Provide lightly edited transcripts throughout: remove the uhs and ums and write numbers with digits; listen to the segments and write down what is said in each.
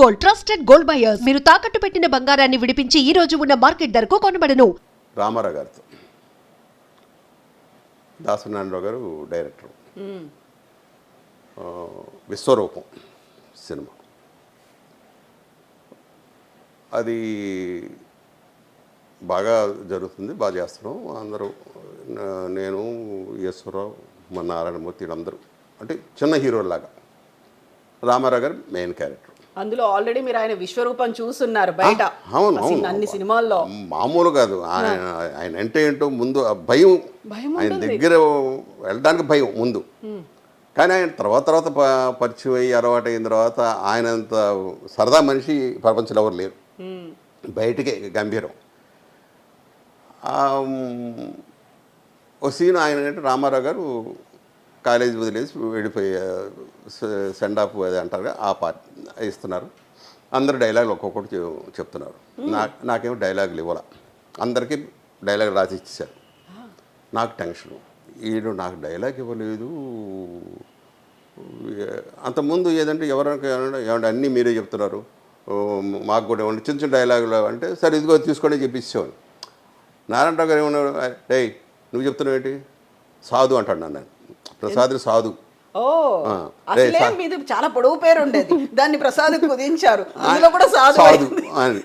Gold, trusted gold buyers. మీరు తాకట్టు పెట్టిన బంగారాన్ని విడిపించి ఈ రోజు ఉన్న మార్కెట్ ధరకు కొనబడను. రామారావు గారితో దాసనారాయణరావు గారు డైరెక్టర్. విశ్వరూపం సినిమా అది బాగా జరుగుతుంది, బాగా చేస్తున్నాం అందరూ. నేను, ఈశ్వరరావు, మన నారాయణమూర్తి అందరూ అంటే చిన్న హీరోలాగా. రామారావు గారు మెయిన్ క్యారెక్టర్. అందులో ఆల్రెడీ మీరు ఆయన విశ్వరూపం చూస్తున్నారు బయట. అవును అవును, అన్ని సినిమాల్లో మామూలు కాదు. ఆయన అంటే ఏంటో ముందు భయం, ఆయన దగ్గర వెళ్ళడానికి భయం ముందు. కానీ ఆయన తర్వాత పరిచయం అయ్యి అలవాటు అయిన తర్వాత ఆయనంత సరదా మనిషి ప్రపంచంలో ఎవరు లేరు. బయటికే గంభీరం. ఓ సీన్ ఆయన అంటే రామారావు గారు కాలేజీ వదిలేసి వెళ్ళిపోయే సెండ్ ఆఫ్ అది అంటారు, ఆ పార్ట్ ఇస్తున్నారు. అందరు డైలాగులు ఒక్కొక్కటి చెప్తున్నారు. నాకేమో డైలాగులు ఇవ్వాల, అందరికీ డైలాగ్ రాసి ఇచ్చేసారు. నాకు టెన్షను, ఈడు నాకు డైలాగ్ ఇవ్వలేదు. అంతకుముందు ఏదంటే ఏమంటే అన్నీ మీరే చెప్తున్నారు, మాకు కూడా ఏమంటే చిన్న చిన్న డైలాగులు అంటే సరే ఇదిగో తీసుకొని చెప్పిచ్చేవాడు. నారాయణరావు గారు ఏమన్నారు, డేయ్ నువ్వు చెప్తున్నావు ఏంటి, సాధు అంటాడు నన్ను. ప్రసాద్ సాధు. చాలా పొడవు పేరు ఉండేది, దాన్ని ప్రసాద్ కుదించారు, అందులో కూడా సాధు అని.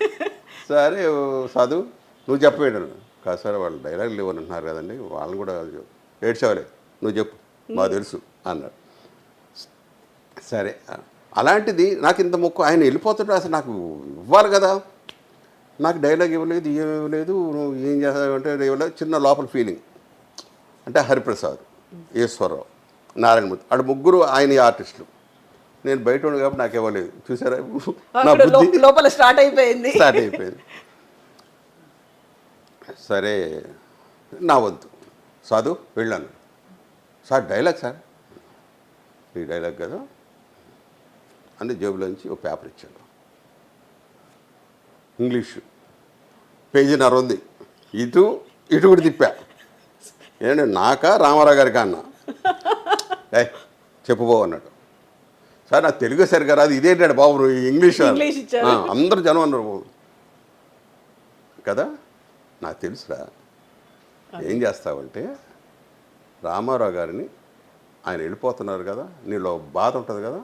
సరే సాధు నువ్వు చెప్పేయడం కాదు సార్, వాళ్ళు డైలాగులు ఇవ్వనంటున్నారు కదండి, వాళ్ళని కూడా ఏడ్చేవాలే, నువ్వు చెప్పు మాకు తెలుసు అన్నాడు. సరే అలాంటిది నాకు ఇంత మొక్కు, ఆయన వెళ్ళిపోతుంటే అసలు నాకు ఇవ్వాలి కదా, నాకు డైలాగ్ ఇవ్వలేదు, ఏమి ఇవ్వలేదు, నువ్వు ఏం చేస్తావంటే ఇవ్వలేదు. చిన్న లోపల ఫీలింగ్. అంటే హరిప్రసాద్, ఈశ్వరరావు, నారాయణమూర్తి అక్కడ ముగ్గురు ఆయన ఆర్టిస్టులు. నేను బయట ఉండు కాబట్టి నాకు ఇవ్వలేదు. చూసారా నా బుద్ధి లోపల స్టార్ట్ అయిపోయింది. సరే నా వద్దు సాధు వెళ్ళాను. సార్ డైలాగ్ సార్, ఈ డైలాగ్ కదా అని జేబులోంచి ఒక పేపర్ ఇచ్చాడు. ఇంగ్లీషు పేజీన్నర ఉంది. ఇటు కూడా తిప్పా. ఏంటంటే నాకా రామారావు గారికి అన్న చెప్పుబో అన్నాడు. సార్ నాకు తెలుగు సరిగా రాదు, ఇదేంటాడు బాబు నువ్వు ఇంగ్లీష్ అందరూ జనం అన్నారు కదా. నాకు తెలుసురా, ఏం చేస్తావంటే రామారావు గారిని ఆయన వెళ్ళిపోతున్నారు కదా, నీలో బాధ ఉంటుంది కదా,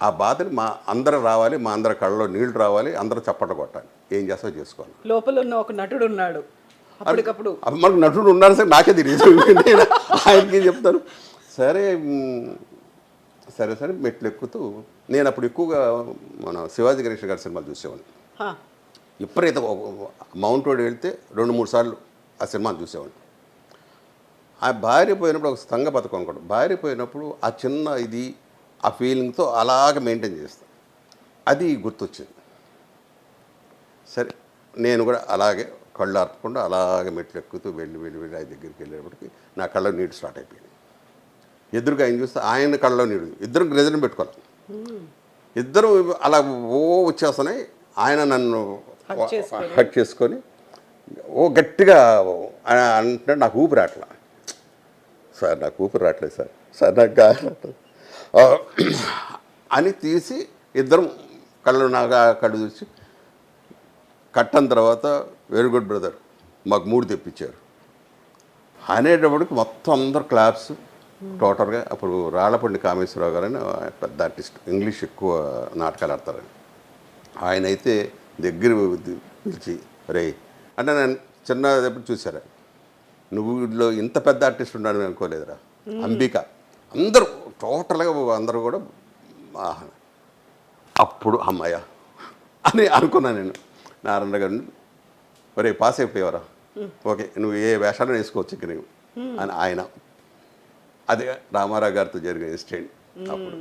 ఆ బాధని మా అందరూ రావాలి, మా అందరి కళ్ళలో నీళ్లు రావాలి, అందరూ చప్పట కొట్టాలి, ఏం చేస్తావో చేసుకోవాలి. లోపల ఉన్న ఒక నటుడు ఉన్నాడు, అప్పటికప్పుడు మనకు నటుడు ఉన్నారు సార్, నాకే తెలియదు, నేను ఆయనకి చెప్తాను. సరే సరే సరే మెట్లు ఎక్కుతూ నేను అప్పుడు ఎక్కువగా మన శివాజీ గణేష్ గారి సినిమాలు చూసేవాడిని. విపరీత మౌంట్ రోడ్ వెళ్తే 2-3 సార్లు ఆ సినిమాలు చూసేవాడిని. ఆ భార్య పోయినప్పుడు ఒక సంఘ పథకం అనుకోండి, భార్య పోయినప్పుడు ఆ చిన్న ఇది ఆ ఫీలింగ్తో అలాగే మెయింటైన్ చేస్తాను. అది గుర్తొచ్చింది. సరే నేను కూడా అలాగే కళ్ళు ఆర్పకుండా అలాగే మెట్లు ఎక్కుతూ వెళ్ళి ఆయన దగ్గరికి వెళ్ళేటప్పటికి నా కళ్ళలో నీళ్ళు స్టార్ట్ అయిపోయింది. ఎదురుగా ఆయన చూస్తే ఆయన కళ్ళలో నీళ్ళు, ఇద్దరు గజన పెట్టుకోవాలి, ఇద్దరు అలా వచ్చేస్తున్నాయి. ఆయన నన్ను హట్ చేసుకొని గట్టిగా అంటే నాకు ఊపిరి రావట్లా. సార్ నాకు ఊపిరి రావట్లేదు సార్, సార్ నాకు రావట్లేదు అని తీసి ఇద్దరం కళ్ళు చూసి కట్టని తర్వాత వెరీ గుడ్ బ్రదర్ మాకు 3 తెప్పించారు అనేటప్పటికి మొత్తం అందరు క్లాప్స్ టోటల్గా. అప్పుడు రాళ్ళపండి కామేశ్వరరావు గారు అని పెద్ద ఆర్టిస్ట్, ఇంగ్లీష్ ఎక్కువ నాటకాలు ఆడతారని, ఆయన అయితే దగ్గర పిలిచి రే అంటే నేను చిన్నప్పుడు చూసారా, నువ్వు వీటిలో ఇంత పెద్ద ఆర్టిస్ట్ ఉన్నాడని అనుకోలేదురా అంబిక, అందరూ టోటల్గా అందరూ కూడా. అప్పుడు అమ్మాయ అని అనుకున్నాను నేను. నారాయణ గారిని ఒరే పాస్ అయిపోయేవారా, ఓకే నువ్వు ఏ వేషాలను వేసుకోవచ్చు ఇక నువ్వు అని ఆయన. అదే రామారావు గారితో జరిగిన ఇన్సిడెంట్. అప్పుడు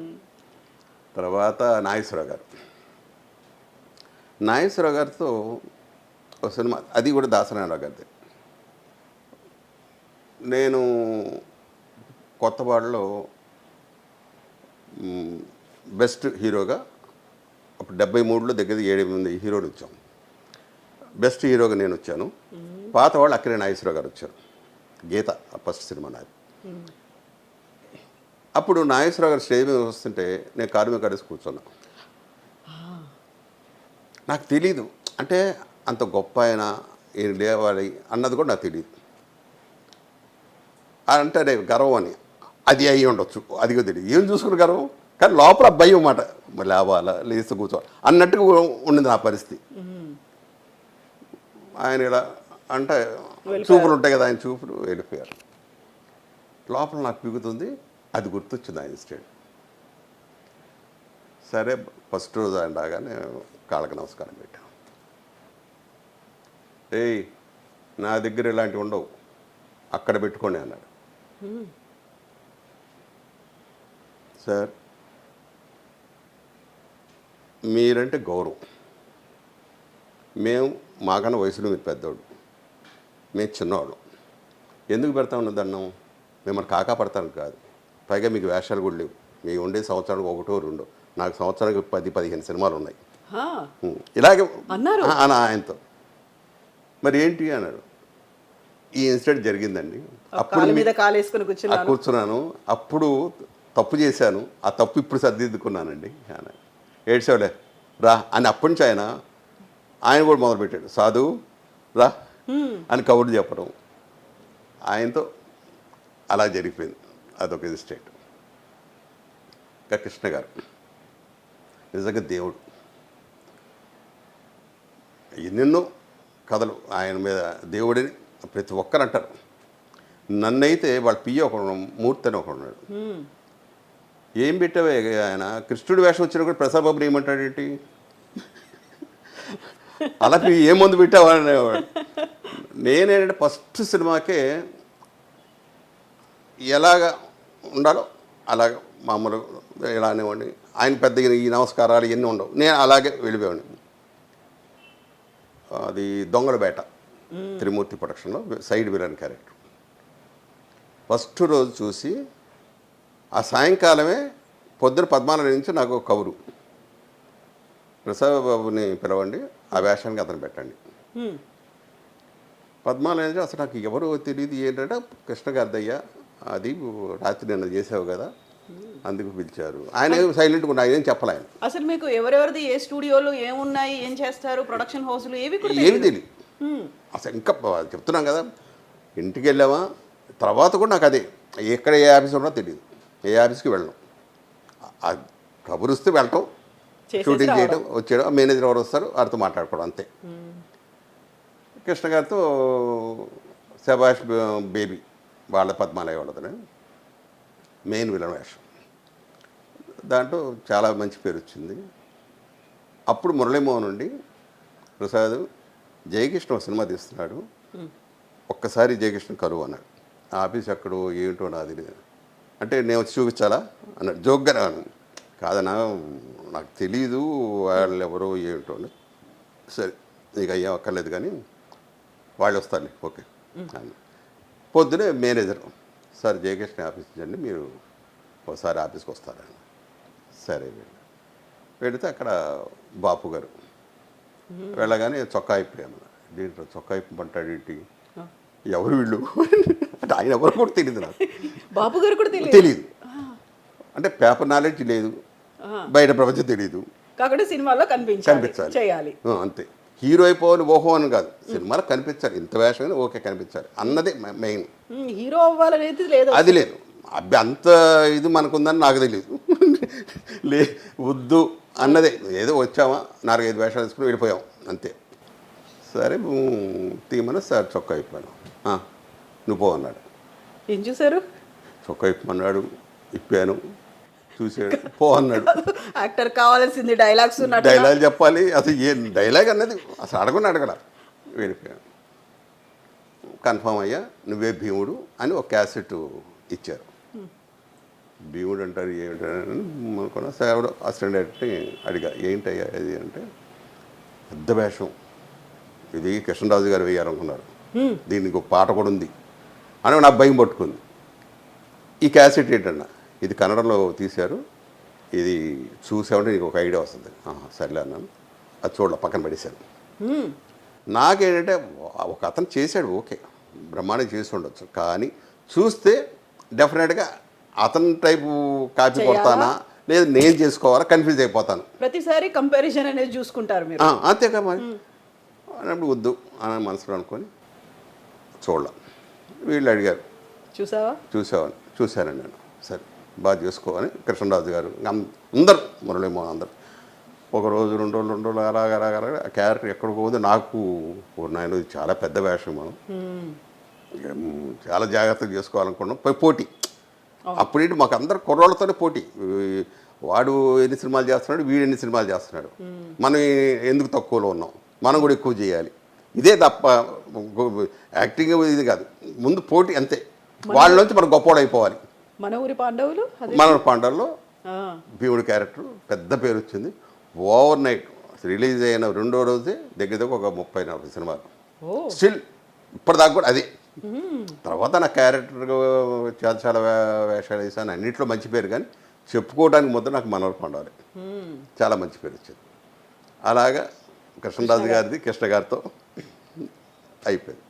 తర్వాత నాగేశ్వరరావు గారితో ఒక సినిమా, అది కూడా దాసనారాయణరావు గారిది. నేను కొత్తవాడలో బెస్ట్ హీరోగా అప్పుడు 73లో దగ్గర 7-8 హీరోలు వచ్చాం. బెస్ట్ హీరోగా నేను వచ్చాను. పాత వాళ్ళు అక్కడే నాగేశ్వరరావు గారు వచ్చారు. గీత ఫస్ట్ సినిమా నాది. అప్పుడు నాగేశ్వరరావు గారు స్టేజ్ మీద వస్తుంటే నేను కారు మీద కడేసి కూర్చున్నా. నాకు తెలీదు. అంటే అంత గొప్ప ఆయన ఈయన లేవాలి అన్నది కూడా నాకు తెలియదు. అంటే గర్వం అని అది అయ్యి ఉండొచ్చు, అది కూడా తెలియదు. ఏం చూసుకుని గర్వం, కానీ లోపల భయం మాట, లేవాలా లేచి కూర్చోవాలి అన్నట్టుగా ఉండింది నా పరిస్థితి. ఆయన ఇలా అంటే చూపులు ఉంటాయి కదా, ఆయన చూపులు వెళ్ళిపోయారు. లోపల నాకు పిగుతుంది, అది గుర్తొచ్చింది ఆయన స్టేట్. సరే ఫస్ట్ రోజు ఆయన రాగానే కాళ్ళకి నమస్కారం పెట్టాను. ఏయ్ నా దగ్గర ఇలాంటివి ఉండవు, అక్కడ పెట్టుకోండి అన్నాడు. సార్ మీరంటే గౌరవం, మేము మాకన్నా వయసులో మీరు పెద్దోడు, మేము చిన్నవాడు, ఎందుకు పెడతా ఉన్న దండం, మిమ్మల్ని కాకా పడతాను కాదు. పైగా మీకు వేషాలు కూడా లేవు, మీకు ఉండే సంవత్సరానికి ఒకటో రెండో, నాకు సంవత్సరానికి 10-15 సినిమాలు ఉన్నాయి. ఇలాగే అన్నారు ఆయనతో. మరి ఏంటి అన్నాడు. ఈ ఇన్సిడెంట్ జరిగిందండి, అప్పుడు కాలు మీద కాలేసుకుని కూర్చున్నాను, అప్పుడు తప్పు చేశాను, ఆ తప్పు ఇప్పుడు సర్దిద్దుకున్నానండి ఆయన. ఏడ్చావులే రా అని అప్పటి నుంచి ఆయన కూడా మొదలుపెట్టాడు. సాధు రా అని కబుర్లు చెప్పడం. ఆయనతో అలా జరిగిపోయింది. అదొక ఇన్సిడెంట్. ఇంకా కృష్ణ గారు నిజంగా దేవుడు. ఎన్నెన్నో కథలు ఆయన మీద దేవుడిని ప్రతి ఒక్కరు అంటారు. నన్నైతే వాళ్ళ పియ్య ఒకడు, మూర్తి అని ఒకడు ఉన్నాడు. ఏం పెట్టావే ఆయన, కృష్ణుడి వేషం వచ్చినా కూడా ప్రసాద్ బాబుని ఏమంటాడేంటి, అలా ఏ మందు పెట్టావా అనేవాడు. నేనేంటంటే ఫస్ట్ సినిమాకే ఎలాగ ఉండాలో అలాగ మామూలు ఇలా అనేవాడిని. ఆయన పెద్ద ఈ నమస్కారాలు ఇవన్నీ ఉండవు, నేను అలాగే వెళ్ళిపోయాను. అది దొంగల బేట త్రిమూర్తి ప్రొడక్షన్లో సైడ్ విలన్ క్యారెక్టర్. ఫస్ట్ రోజు చూసి ఆ సాయంకాలమే పొద్దున 14 నుంచి నాకు ఒక కబురు, ప్రసాద్ బాబుని పిలవండి, ఆ వేషానికి అతను పెట్టండి. 14 నుంచి అసలు నాకు ఎవరు తెలియదు. ఏంటంటే కృష్ణ గారిదయ్యా, అది రాత్రి నిన్న చేసావు కదా అందుకు పిలిచారు. ఆయన సైలెంట్గా ఉన్నా, ఏం చెప్పలే ఆయన. అసలు మీకు ఎవరెవరిది ఏ స్టూడియోలు ఏమున్నాయి, ఏం చేస్తారు, ప్రొడక్షన్ హౌస్లు ఏవి తెలియదు అసలు. ఇంకా చెప్తున్నాం కదా, ఇంటికి వెళ్ళామా తర్వాత కూడా నాకు అదే, ఎక్కడ ఏ ఆఫీస్ ఉన్నా తెలియదు, ఏ ఆఫీస్కి వెళ్ళడం, కబురుస్తే వెళ్ళటం, షూటింగ్ చేయడం, వచ్చేయడం, మేనేజర్ ఎవరు వస్తారు వారితో మాట్లాడుకోవడం అంతే. కృష్ణ గారితో శభాష్ బేబీ వాళ్ళ పద్మాలయ వాళ్ళదని మెయిన్ విలన్ వేషం. దాంట్లో చాలా మంచి పేరు వచ్చింది. అప్పుడు మురళీమోహన్ నుండి ప్రసాద్ జయకృష్ణ ఒక సినిమా తీస్తున్నాడు, ఒక్కసారి జయకృష్ణ కరువు అన్నాడు. ఆ ఆఫీస్ ఎక్కడో ఏంటో నాది అంటే నేను వచ్చి చూపించాలా అన్నాడు జోక్గా. కాదన్నా నాకు తెలీదు వాళ్ళు ఎవరో ఏంటో. సరే నీకు అయ్యా అక్కర్లేదు కానీ వాళ్ళు వస్తారులే, ఓకే. పొద్దునే మేనేజర్, సార్ జయకృష్ణ ఆఫీస్ అండి, మీరు ఒకసారి ఆఫీస్కి వస్తారని. సరే వెళితే అక్కడ బాపు గారు వెళ్ళగానే చొక్కా అయిపోయాను. దీంట్లో చొక్కా అయిపోమంటాడు ఏంటి, ఎవరు వీళ్ళు అంటే ఆయన ఎవరు కూడా తెలియదు నాకు. బాపు గారు కూడా తెలియదు అంటే పేపర్ నాలెడ్జ్ లేదు, బయట ప్రపంచం తెలియదు, కాకుండా సినిమాలో కనిపించాలి చేయాలి అంతే. హీరో అయిపోవాలి ఓహో అని కాదు, సినిమాలో కనిపించాలి, ఇంత వేషం ఓకే కనిపించాలి అన్నది మెయిన్. హీరో అవ్వాలనేది లేదు, అది లేదు. అబ్బి అంత ఇది మనకుందని నాకు తెలియదు. వద్దు అన్నదే, ఏదో వచ్చామా 4-5 వేషాలు వేసుకుని వెళ్ళిపోయాం అంతే. సరే తీయమని సార్ చొక్కా ఇప్పాను, నువ్వు పో అన్నాడు. ఏం చూసారు, చొక్కా ఇప్పమన్నాడు, ఇప్పాను, చూసాడు, పో అన్నాడు. యాక్టర్ కావాల్సింది డైలాగ్స్, డైలాగ్ చెప్పాలి, అసలు ఏ డైలాగ్ అన్నది అసలు అడగల. వెళ్ళిపోయాను. కన్ఫామ్ అయ్యా నువ్వే భీముడు అని ఒక క్యాసెట్ ఇచ్చారు. భీముడు అంటారు ఏమిటని అనుకున్నా. సేవడు అసిస్టెంట్ డైరెక్టర్ని అడిగా, ఏంటయ్యా ఇది అంటే, పెద్ద వేషం ఇది కృష్ణరాజు గారు వేయాలనుకున్నారు, దీనికి ఒక పాట కూడా ఉంది అని నా భయం పట్టుకుంది. ఈ క్యాసెట్ ఏంటన్నా, ఇది కన్నడంలో తీశారు, ఇది చూసామంటే నీకు ఒక ఐడియా వస్తుంది. సర్లే అన్నాను. అది చూడాల పక్కన పడేశాను. నాకేంటంటే ఒక అతను చేశాడు, ఓకే బ్రహ్మాండం చేసి ఉండొచ్చు, కానీ చూస్తే డెఫినెట్గా అతని టైపు కాపీ కొడతానా లేదు నేను చేసుకోవాలా, కన్ఫ్యూజ్ అయిపోతాను. ప్రతిసారి కంపారిజన్ అనేది చూసుకుంటారు మీరు. అంతేకా మరి అన్నప్పుడు వద్దు అని మనసులో అనుకొని చూడలేం. వీళ్ళు అడిగారు, చూశానండి నేను. సరే బాగా చేసుకోవాలి. కృష్ణరాజు గారు అందరు, మురళీమోహన్ అందరు ఒక రోజు 2 రోజులు అలాగ ఆ క్యారెక్టర్ ఎక్కడికి పోదు. నాకు నేను చాలా పెద్ద వేషం, మనం చాలా జాగ్రత్తగా చేసుకోవాలనుకున్నాం. పోటీ అప్పుడేంటి మాకు అందరు కుర్రోళ్ళతోనే పోటీ. వాడు ఎన్ని సినిమాలు చేస్తున్నాడు, వీడు ఎన్ని సినిమాలు చేస్తున్నాడు, మనం ఎందుకు తక్కువలో ఉన్నాం, మనం కూడా ఎక్కువ చేయాలి. ఇదే తప్ప యాక్టింగ్ ఇది కాదు, ముందు పోటీ అంతే. వాళ్ళలోంచి మనం గొప్పవాడు అయిపోవాలి. మన ఊరి పాండవుల్లో భీముడి క్యారెక్టర్ పెద్ద పేరు వచ్చింది. ఓవర్ నైట్ రిలీజ్ అయిన 2వ రోజే దగ్గర ఒక 30-40 సినిమాలు. స్టిల్ ఇప్పటిదాకా కూడా అదే. తర్వాత నా క్యారెక్టర్ చాలా వేషాలు వేసాను, అన్నింటిలో మంచి పేరు. కానీ చెప్పుకోవడానికి మొదలు నాకు మనోహర్ పాండవలే చాలా మంచి పేరు వచ్చింది. అలాగా కృష్ణరాజు గారిది కృష్ణ గారితో అయిపోయింది.